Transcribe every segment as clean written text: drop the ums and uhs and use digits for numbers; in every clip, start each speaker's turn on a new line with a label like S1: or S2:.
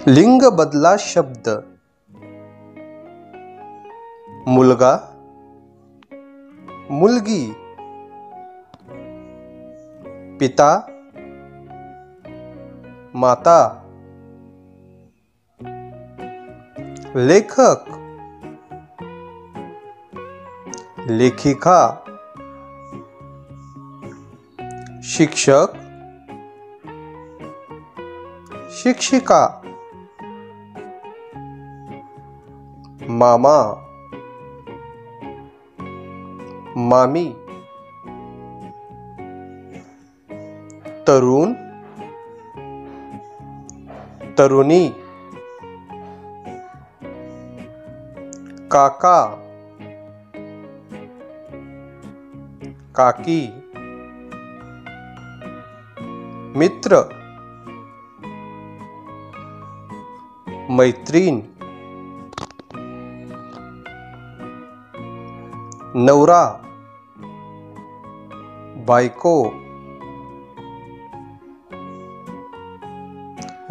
S1: लिंग बदला शब्द मुलगा, मुलगी, पिता, माता, लेखक, लेखिका, शिक्षक, शिक्षिका, मामा, मामी, तरुण, तरुणी, काका, काकी, मित्र, मैत्रीण, नवरा, बायको,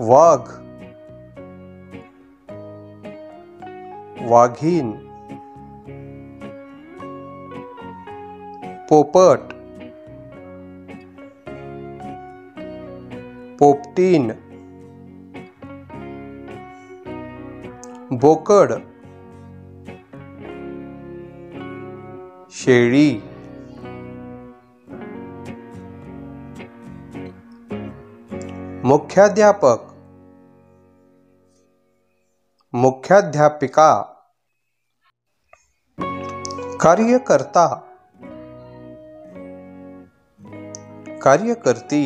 S1: वाघ, वाघीण, पोपट, पोपटीन, बोकड, शेळी, मुख्याध्यापक, मुख्याध्यापिका, कार्यकर्ता, कार्यकर्ती,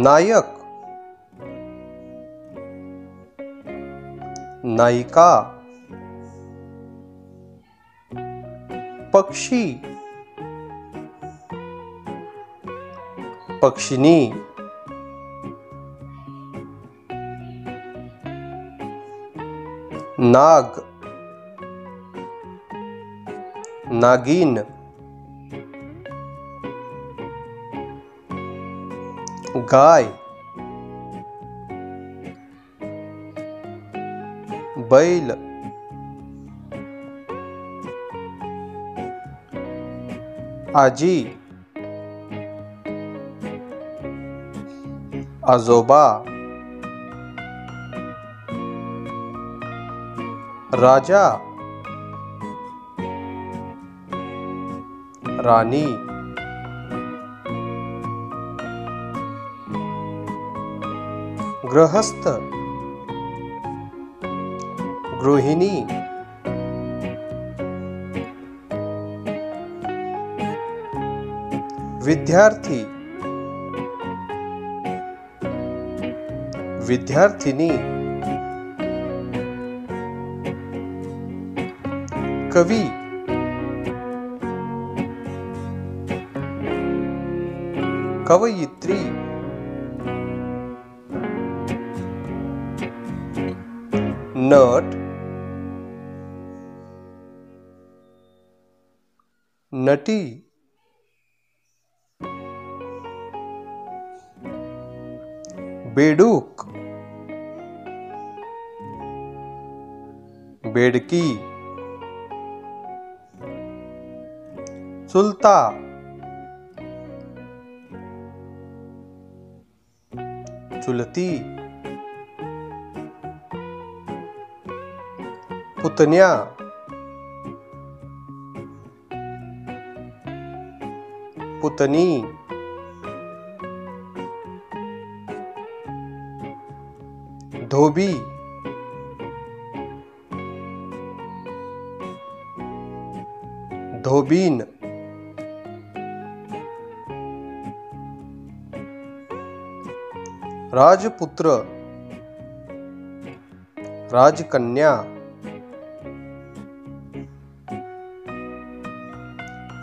S1: नायक, नायिका, पक्षी, पक्षिणी, नाग, नागिन, गाय, बैल, आजी, आजोबा, राजा, राणी, गृहस्थ, गृहिणी, विद्यार्थी, विद्यार्थिनी, कवी, कवयित्री, नट, नटी, बेडूक, बेडकी, चुलता, चुलती, पुतण्या, पुतनी, धोबी, धोबीन, राजपुत्र, राजकन्या,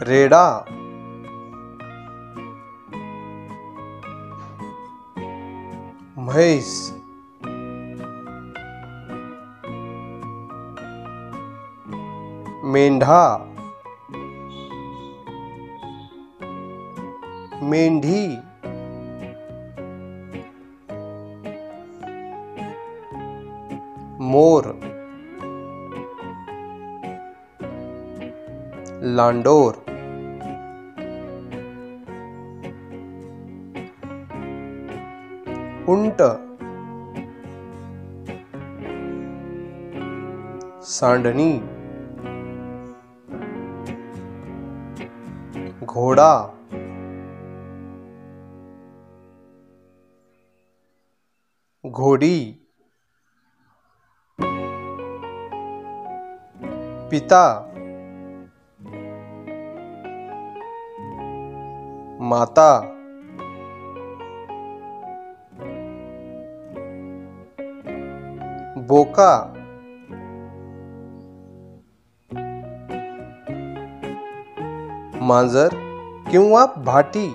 S1: रेडा, म्हैस, मेंढा, मेंढी, मोर, लांडोर, उंट, सांडणी, घोडा, घोडी, पिता, माता, बोका, मांजर किंवा भाटी।